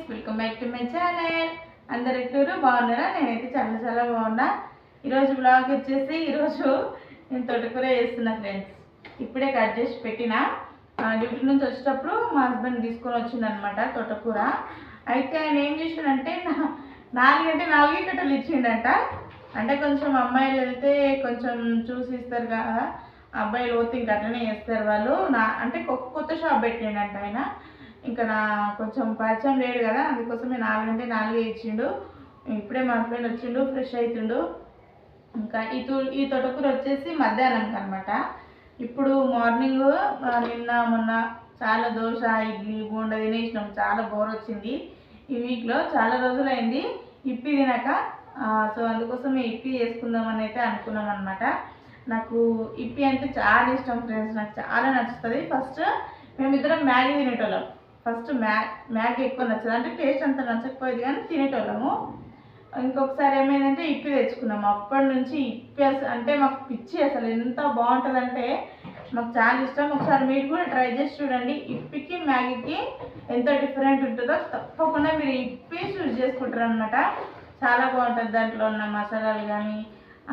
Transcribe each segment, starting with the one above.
Welcome back to my channel. అందరు ఎట్లూరు బాగున్నారా? నేనైతే చాలా చాలా బాగున్నా. ఈరోజు బ్లాగ్ వచ్చేసి ఈరోజు నేను తోటకూర చేస్తున్నా ఫ్రెండ్స్. ఇప్పుడే కట్ చేసి పెట్టిన. డ్యూటీ నుంచి వచ్చేటప్పుడు మా హస్బెండ్ తీసుకొని వచ్చిందనమాట తోటకూర. అయితే ఆయన ఏం చేసిండంటే 4 అంటే 4 కట్టలు ఇచ్చిండట. అంటే కొంచెం అమ్మాయిలు వెళ్తే కొంచెం చూసి ఇస్తారు కదా, అబ్బాయిలు పోతే ఇంక అట్లనే చేస్తారు వాళ్ళు. అంటే కొత్త షాప్ పెట్టిండంట ఆయన. ఇంకా నా కొంచెం పరిచయం లేడు కదా, అందుకోసమే 4 అంటే 4 ఇచ్చిండు. ఇప్పుడే మా హస్బెండ్ వచ్చిండు, ఫ్రెష్ అవుతుండు. ఇంకా ఈ తోటకూర వచ్చేసి మధ్యాహ్నం అనమాట. ఇప్పుడు మార్నింగ్ నిన్న మొన్న చాలా దోశ ఇడ్లీ బోండా తినేసినాం. చాలా బోర్ వచ్చింది ఈ వీక్లో. చాలా రోజులైంది ఇప్పి తినక. సో అందుకోసమే ఇప్పి చేసుకుందామని అయితే అనుకున్నాం అనమాట. నాకు ఇప్పి అంటే చాలా ఇష్టం ఫ్రెండ్స్, నాకు చాలా నచ్చుతుంది. ఫస్ట్ మేమిద్దరం మ్యాగీ తినేటోళ్ళం. ఫస్ట్ మ్యాగీ ఎక్కువ నచ్చదు, అంటే టేస్ట్ అంత నచ్చకపోయేది కానీ తినేటోళ్ళము. ఇంకొకసారి ఏమైందంటే ఇప్పి తెచ్చుకున్నాము. అప్పటి నుంచి ఇప్పి అంటే మాకు పిచ్చి, అసలు ఎంత బాగుంటుందంటే మాకు చాలా ఇష్టం. ఒకసారి మీరు కూడా ట్రై చేసి చూడండి. ఇప్పికి మ్యాగీకి ఎంత డిఫరెంట్ ఉంటుందో తప్పకుండా మీరు ఇప్పి చూస్ చేసుకుంటారు అనమాట. చాలా బాగుంటుంది. దాంట్లో ఉన్న మసాలాలు కానీ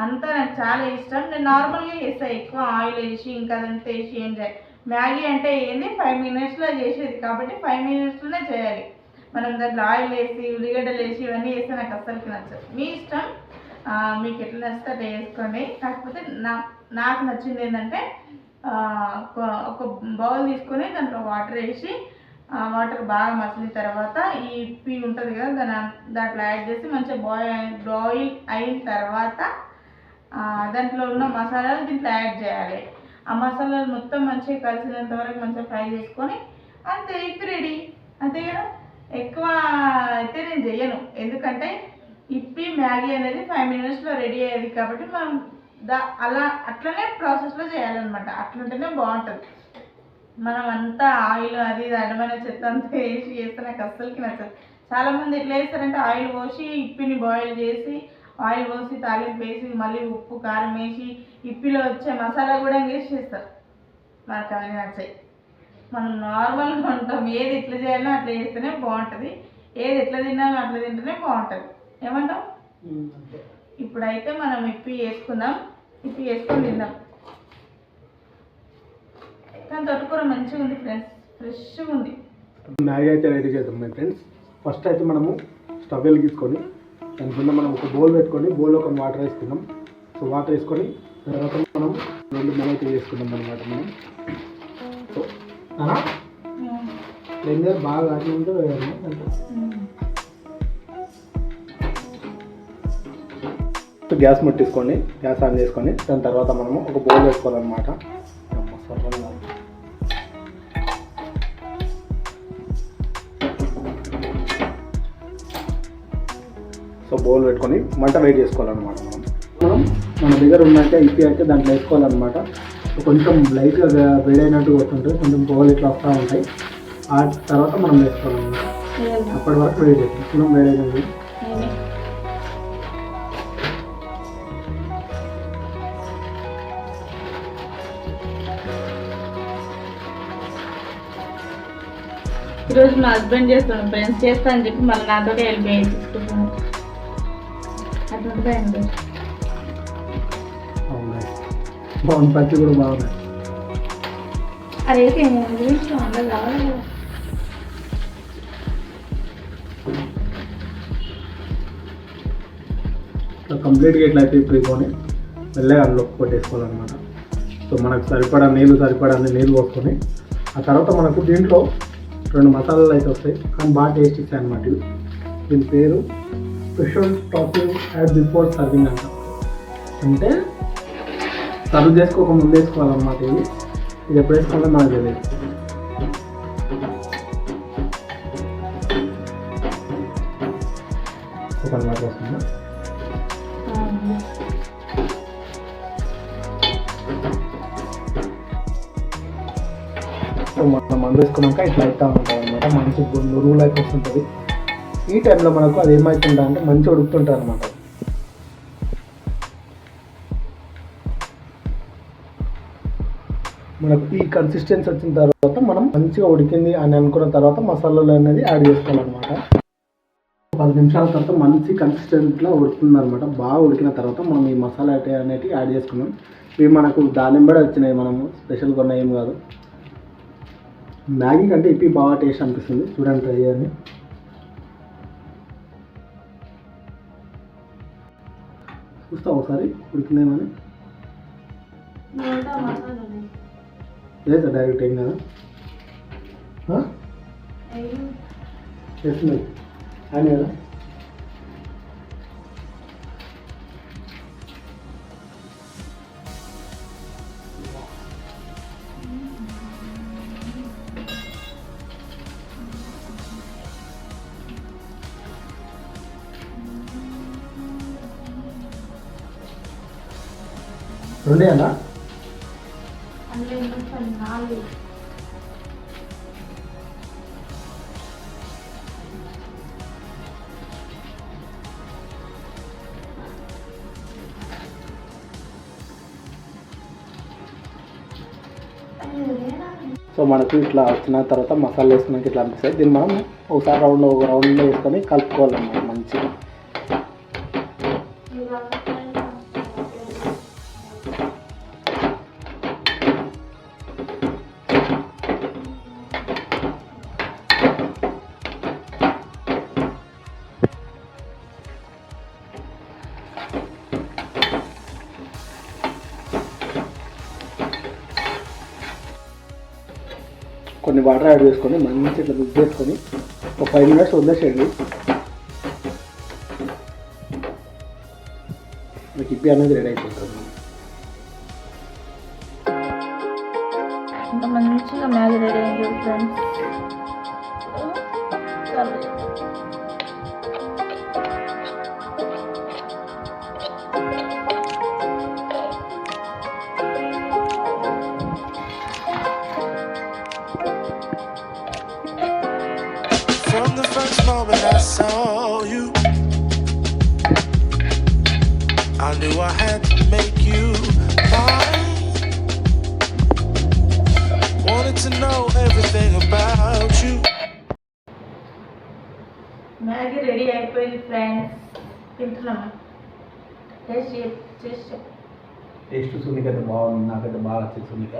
అంతా నాకు చాలా ఇష్టం. నేను నార్మల్గా చేస్తాను, ఎక్కువ ఆయిల్ వేసి ఇంకా అదంతా వేసి ఏం చేయాలి. మ్యాగీ అంటే ఏంది 5 మినిట్స్లో చేసేది కాబట్టి 5 మినిట్స్లోనే చేయాలి. మనం దాంట్లో ఆయిల్ వేసి ఉల్లిగడ్డలు వేసి ఇవన్నీ వేస్తే నాకు అస్సలకి నచ్చదు. మీ ఇష్టం, మీకు ఎట్లా నచ్చితే అట్లా వేసుకోండి. కాకపోతే నాకు నచ్చింది ఏంటంటే ఒక బౌల్ తీసుకొని దాంట్లో వాటర్ వేసి వాటర్ బాగా మసిలిన తర్వాత ఈ ఇప్పి ఉంటుంది కదా దాంట్లో యాడ్ చేసి మంచిగా బాయిల్ అయిన తర్వాత దాంట్లో ఉన్న మసాలాలు దీంట్లో యాడ్ చేయాలి. ఆ మసాలాలు మొత్తం మంచిగా కలిసినంత వరకు మంచిగా ఫ్రై చేసుకొని అంతే, ఇప్పి రెడీ. అంతే కదా. ఎక్కువ అయితే నేను చెయ్యను, ఎందుకంటే ఇప్పి మ్యాగీ అనేది 5 మినిట్స్లో రెడీ అయ్యేది కాబట్టి మనం అట్లనే ప్రాసెస్లో చేయాలన్నమాట. అట్లుంటేనే బాగుంటుంది. మనం అంతా ఆయిల్ అది అడమైన చెత్త అంతా వేసి చేస్తే నాకు అస్సలకి నచ్చదు. చాలామంది ఎట్లా చేస్తారంటే ఆయిల్ పోసి ఇప్పిని బాయిల్ చేసి ఆయిల్ పోసి తాలింపు వేసి మళ్ళీ ఉప్పు కారం వేసి ఇప్పిలో వచ్చే మసాలా కూడా వేసి చేస్తారు. మనకు అవన్నీ నచ్చాయి. మనం నార్మల్గా ఉంటాం, ఏది ఎట్లా చేయాలో అట్లా చేస్తేనే బాగుంటుంది, ఏది ఎట్లా తినాలో అట్లా తింటేనే బాగుంటుంది. ఏమంటాం? ఇప్పుడైతే మనం ఇప్పి వేసుకుందాం. ఇప్పి వేసుకొని తిందాం. కానీ తోటకూర మంచిగా ఉంది ఫ్రెండ్స్, ఫ్రెష్గా ఉంది. మ్యాగీ అయితే రెడీ చేద్దాం మై ఫ్రెండ్స్. ఫస్ట్ అయితే మనము స్టవ్ వెలిగించుకొని దాని కింద మనం ఒక బౌల్ పెట్టుకొని బౌల్లో కొన్ని వాటర్ వేసుకుందాం. సో వాటర్ వేసుకొని తర్వాత మనం 2 మొలైతే వేసుకుందాం అనమాట. మనం సో బాగా అట్లా ఉంటే గ్యాస్ ముట్టించుకొని గ్యాస్ ఆన్ చేసుకొని దాని తర్వాత మనము ఒక బౌల్ వేసుకోవాలన్నమాట. సో బౌల్ పెట్టుకొని మంట వెయిట్ చేసుకోవాలన్నమాట. మనం మన దగ్గర ఉన్నట్టే ఇప్పి అయితే దాంట్లో వేసుకోవాలన్నమాట. కొంచెం లైట్గా వేడైనట్టు వస్తుంటుంది, కొంచెం పొగలు ఇట్లా వస్తూ ఉంటాయి. ఆ తర్వాత మనం వేసుకోవాలన్నమాట. అప్పటి వరకు వేడి చేస్తాం. వేడైనది ఈరోజు మా హస్బెండ్ చేస్తున్నాను ఫ్రెండ్స్, చేస్తా అని చెప్పి మళ్ళీ నాతో హెల్ప్ చేసుకుంటున్నాను. అట్లుంటుందండి. బాగుంది, పచ్చి కూడా బాగున్నాయి. అదైతే కావాలి కదా. కంప్లీట్గా ఇట్లా అయితే ఇప్పుకొని మెల్లగా అందులో కొట్టేసుకోవాలన్నమాట. సో మనకు సరిపడా నీళ్ళు పోసుకొని ఆ తర్వాత మనకు దీంట్లో 2 మసాలాలు అయితే వస్తాయి, కానీ బాగా టేస్ట్ ఇస్తాయి అన్నమాట. దీని పేరు special topping add before serving అంట. అంటే సర్వ్ చేసుకోక ముందు వేసుకోవాలన్నమాట. ఇది ఎప్పుడు వేసుకోవాలో మనకు తెలియదు. ఒక వాటర్ వస్తుందా? మనం మందు వేసుకున్నాక ఇట్లా అవుతూ ఉంటుంది అనమాట. మంచి నురువులు అయితే వస్తుంటుంది. ఈ టైంలో మనకు అది ఏమవుతుందా అంటే మంచిగా ఉడుకుతుంటుంది అనమాట. మనకు ఈ కన్సిస్టెన్సీ వచ్చిన తర్వాత మనం మంచిగా ఉడికింది అని అనుకున్న తర్వాత మసాలాలు అనేది యాడ్ చేసుకోవాలన్నమాట. 10 నిమిషాల తర్వాత మంచి కన్సిస్టెంట్లో ఉడుకుతుంది అనమాట. బాగా ఉడికిన తర్వాత మనం ఈ మసాలా అనేవి యాడ్ చేసుకున్నాం. ఇవి మనకు దాని బడి వచ్చినాయి, మనము స్పెషల్ కొన్న ఏం కాదు. మ్యాగీ కంటే ఇప్పి బాగా టేస్ట్ అనిపిస్తుంది. చూడండి, ట్రై చేయండి. చూస్తా ఒకసారి ఉడికిందేమని. లేదు డైరెక్ట్ ఏం కదా చేస్తుంది అని కదా. రెండే అన్నా సో మనకు ఇట్లా వచ్చిన తర్వాత మసాలా వేసుకున్నాక ఇట్లా అనిపిస్తుంది. దీన్ని మనం ఒకసారి ఒక రౌండ్లో వేసుకొని కలుపుకోవాలన్నమాట మంచిగా. కొన్ని వాటర్ యాడ్ చేసుకొని మంచి ఇట్లా మిక్స్ చేసుకొని ఒక 5 మినిట్స్ వదిలేసేయండి. మీకు ఇప్పి అనేది రెడీ అయిపోతుంది. ఇంకా మంచిగా మ్యాగీ రెడీ అయింది friends. From the first moment I saw you, I knew I had to make you mine. Wanted to know everything about you. Maggi ready అయిపోయింది ఫ్రెండ్స్. తింటున్నాము. టేస్ట్ సున్నిక అయితే బాగుంది. నాకైతే బాగా నచ్చింది సున్నిక.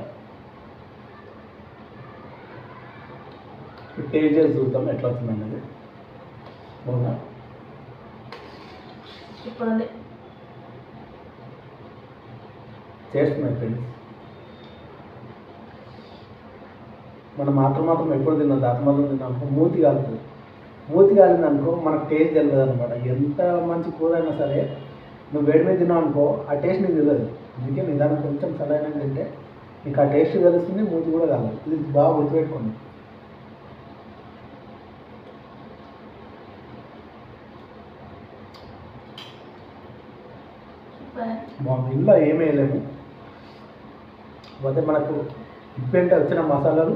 టేస్ట్ చేసి చూద్దాం ఎట్లా వచ్చిందన్నది. బాగుందా? ఇప్పుడు చేస్తున్నాయి ఫ్రెండ్స్. మనం మాత్రం ఎప్పుడు తిన్నాం, దాతమాత్రం తిన్నాం మూతి కాలుతుంది. మూతి కాలింది అనుకో మనకు టేస్ట్ తెలియదు అనమాట. ఎంత మంచి కూర అయినా సరే నువ్వు వేడి మీద తిన్నావు అనుకో ఆ టేస్ట్ నీకు తెలియదు. అందుకే నిదానం కొంచెం చల్లైనా తింటే నీకు ఆ టేస్ట్ తెలుస్తుంది, మూతి కూడా కాలేదు. ఇది బాగా గుర్తుపెట్టుకోండి. బాగుంది. ఇంట్లో ఏమీ వేయలేము, అయితే మనకు ఇప్పుడంటే వచ్చిన మసాలాలు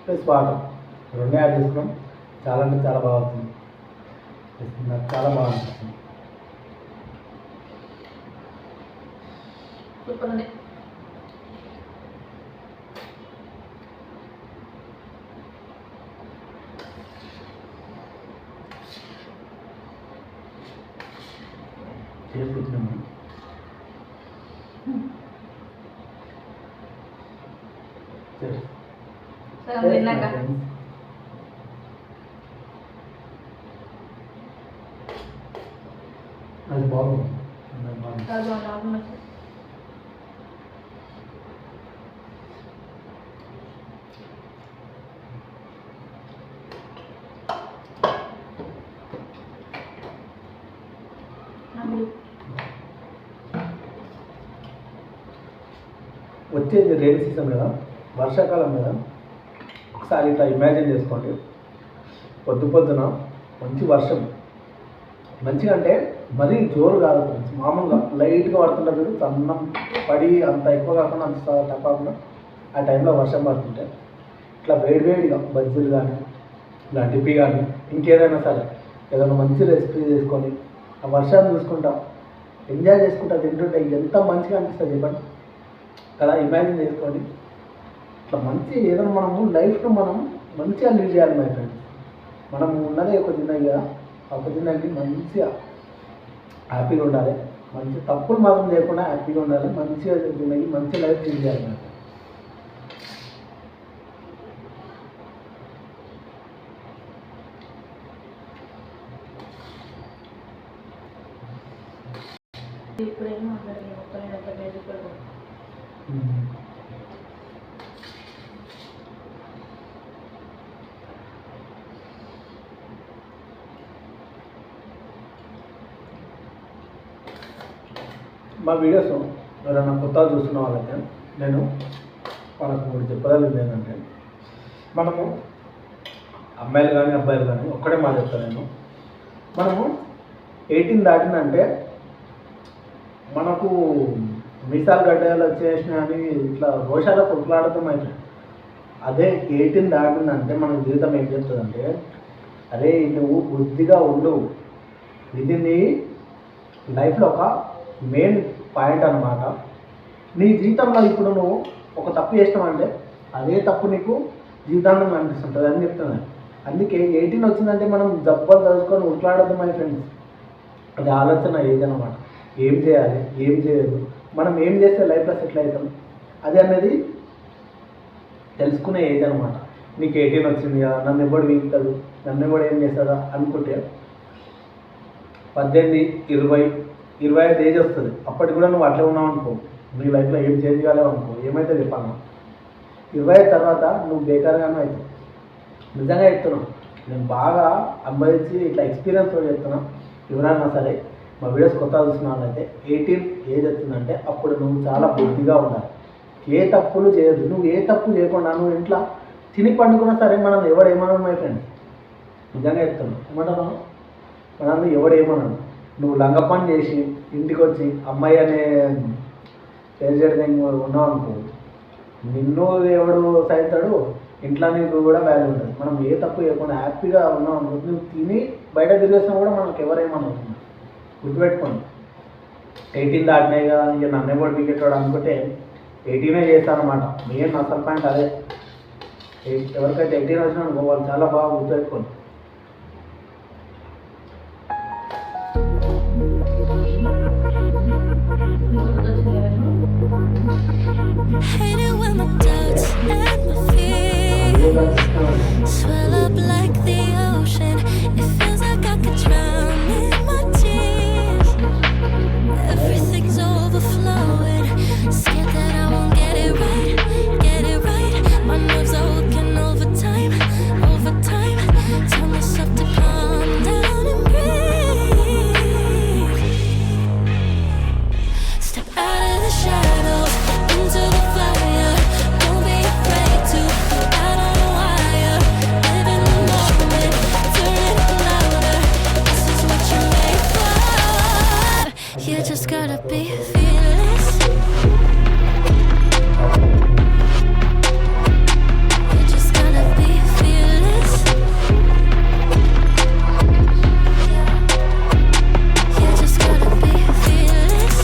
ప్లస్ వాటర్ రెండే యాడ్ చేసుకున్నాం. చాలా అంటే చాలా బాగా అవుతుంది. నాకు చాలా బాగా అనిపిస్తుంది. చేసుకుంటున్నాము. అది బాగుంది. వచ్చేది రైన్ సీజన్ కదా, వర్షాకాలం కదా. ఒకసారి ఇట్లా ఇమాజిన్ చేసుకోండి. పొద్దున మంచి వర్షం, మంచిగా అంటే మరీ జోరు కాదు, మామూలుగా లైట్గా పడుతుంటుంది. సన్నం పడి అంత ఎక్కువ కాకుండా అంత తప్పకుండా ఆ టైంలో వర్షం పడుతుంటే ఇట్లా వేడివేడిగా బజ్జీలు కానీ ఇలా డిప్పి కానీ ఇంకేదైనా సరే ఏదైనా మంచి రెసిపీ చేసుకొని ఆ వర్షాన్ని చూసుకుంటాం ఎంజాయ్ చేసుకుంటా తింటుంటే ఎంత మంచిగా అనిపిస్తుంది చెప్పండి కదా. ఇమాజిన్ చేసుకోండి. ఇట్లా మంచి ఏదైనా మనము లైఫ్ను మనం మంచిగా లీడ్ చేయాలి మై ఫ్రెండ్స్. మనం ఉన్నదే ఒక చిన్నది కదా, కాకపోతే దానికి మంచిగా హ్యాపీగా ఉండాలి, మంచి తప్పులు మాత్రం లేకుండా హ్యాపీగా ఉండాలి, మంచిగా దీనికి మంచి లైఫ్ లీడ్ చేయాలి నాకు. ఇప్పుడేమో అందరికీ ఒక్కరి మా వీడియోస్ ఎవరైనా కొత్తగా చూస్తున్న వాళ్ళైతే నేను మనకు మూడు చెప్పగలిగింది ఏంటంటే, మనము అమ్మాయిలు కానీ అబ్బాయిలు కానీ ఒక్కడే మాట చెప్తాను నేను, మనము 18 దాటిందంటే మనకు మీసాలు గడ్డలు వచ్చేసినా అని ఇట్లా రోషాలు కొట్లాడతాం అయితే, అదే 18 దాటిందంటే మన జీవితం ఏం చెప్తుందంటే, అరే నువ్వు బుద్ధిగా ఉండు, ఇది నీ లైఫ్లో ఒక మెయిన్ పాయింట్ అన్నమాట. నీ జీవితంలో ఇప్పుడు నువ్వు ఒక తప్పు చేసినావంటే అదే తప్పు నీకు జీవితాంతం అనిపిస్తుంటుంది అని చెప్తున్నాను. అందుకే 18 వచ్చిందంటే మనం దెబ్బలు చదువుకొని ఉట్లాడద్దు మై ఫ్రెండ్స్. అది ఆలోచన ఏజ్ అనమాట. ఏం చేయాలి, ఏం చేయదు, మనం ఏం చేస్తే లైఫ్లో సెటిల్ అవుతాం, అది అనేది తెలుసుకునే ఏజ్ అనమాట. నీకు 18 వచ్చింది కదా, నన్ను ఎవడు వీగుతాడు, నన్ను ఎవడు ఏం చేస్తాడా అనుకుంటే 18, 20, 25 ఏజ్ వస్తుంది. అప్పటికి కూడా నువ్వు అట్లే ఉన్నావు అనుకో, నీ లైఫ్లో ఏం చేంజ్ కాలేవు అనుకో, ఏమైతే చెప్పాను 25 తర్వాత నువ్వు బేకార్గానే అవుతావు. నిజంగా చెప్తున్నావు, నేను బాగా అనుభవించి ఇట్లా ఎక్స్పీరియన్స్ కూడా చెప్తున్నా. ఎవరైనా సరే మా వీడియోస్ కొత్తగా చూస్తున్నాను అయితే 18 ఏజ్ వచ్చిందంటే అప్పుడు నువ్వు చాలా బుద్ధిగా ఉండాలి, ఏ తప్పులు చేయొద్దు. నువ్వు ఏ తప్పు చేయకుండా నువ్వు ఇంట్లో తిని పండుకున్నా సరే మనల్ని ఎవడేమన్నాడు మై ఫ్రెండ్స్, నిజంగా చెప్తున్నాను. ఏమంటాను, మనల్ని ఎవడేమన్నాడు, నువ్వు లంగ పని చేసి ఇంటికి వచ్చి అమ్మాయి అనే పేరు చేయడం ఉన్నావు అనుకో, నిన్ను ఎవడు సైతాడు, ఇంట్లో నీకు కూడా వాల్యూ ఉంటుంది. మనం ఏ తప్పు చేయకుండా హ్యాపీగా ఉన్నాం అనుకో, నువ్వు తిని బయట తిరిగేసినా కూడా మనకు ఎవరేమనుకుంటున్నాం. గుర్తుపెట్టుకోండి, 18 దాటినాయి కదా ఇక నన్నే కూడా వికెట్ అనుకుంటే 18 చేస్తానమాట. మెయిన్ అసలు పాయింట్ అదే. ఎవరికైతే 18 వచ్చినా అనుకో వాళ్ళు చాలా బాగా గుర్తుపెట్టుకోండి. Hate it when my doubts and my fears swell up like the ocean. It feels like I could drown in my tears. Everything's overflowing. Scared that I won't get it right, get it right. My nerves are working overtime, overtime. Tell myself to calm down and breathe. Step out of the shadows into the fire. Don't be afraid to go out on a wire. Live in the moment, turn it louder. This is what you're made for. You just gotta be fearless. You just gotta be fearless. You just gotta be fearless.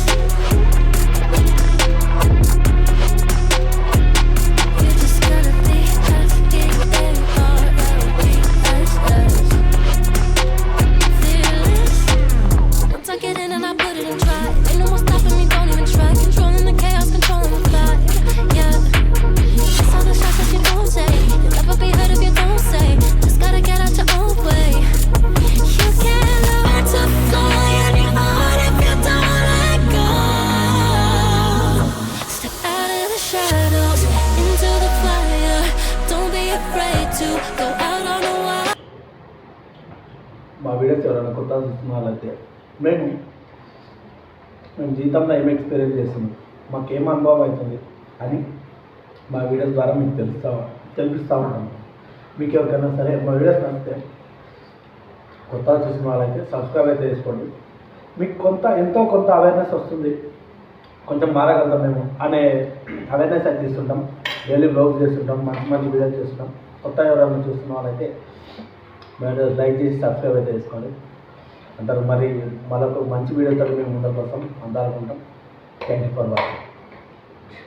You just gotta be F-E-A-R-L-E-S-S. Fearless. Once I get in and I put it in try, ain't no more stopping me, don't even try. Controlling the chaos, controlling the vibe. Yeah. That's all the shots that you don't say. You'll never be heard if you don't say. Just gotta get out your own way. You can't learn to fly anymore if you don't let go. Step out of the shadows into the fire. Don't be afraid to go out on a wire. మా videos ఎవరైనా కొత్తగా చూస్తున్న వాళ్ళైతే మేము జీవితంలో ఏం experience చేస్తున్నాం, మాకేం అనుభవం అవుతుంది అని మా వీడియోస్ ద్వారా మీకు తెలిపిస్తూ ఉంటాము. మీకు ఎవరికైనా సరే మా వీడియోస్ నచ్చితే కొత్తగా చూసిన వాళ్ళైతే సబ్స్క్రైబ్ అయితే చేసుకోండి. మీకు ఎంతో కొంత అవేర్నెస్ వస్తుంది, కొంచెం మారగలుగుతాం మేము అనే అవేర్నెస్ అయితే ఇస్తుంటాం. డైలీ బ్లాగ్స్ చేస్తుంటాం, మంచి మంచి వీడియోస్ చేస్తుంటాం. కొత్తగా ఎవరైనా చూస్తున్న వాళ్ళైతే లైక్ చేసి సబ్స్క్రైబ్ అయితే చేసుకోండి. అంటారు మరి మరొక మంచి వీడియోతో మేము ముందర కోసం అందాలనుకుంటాం. Thank you for watching.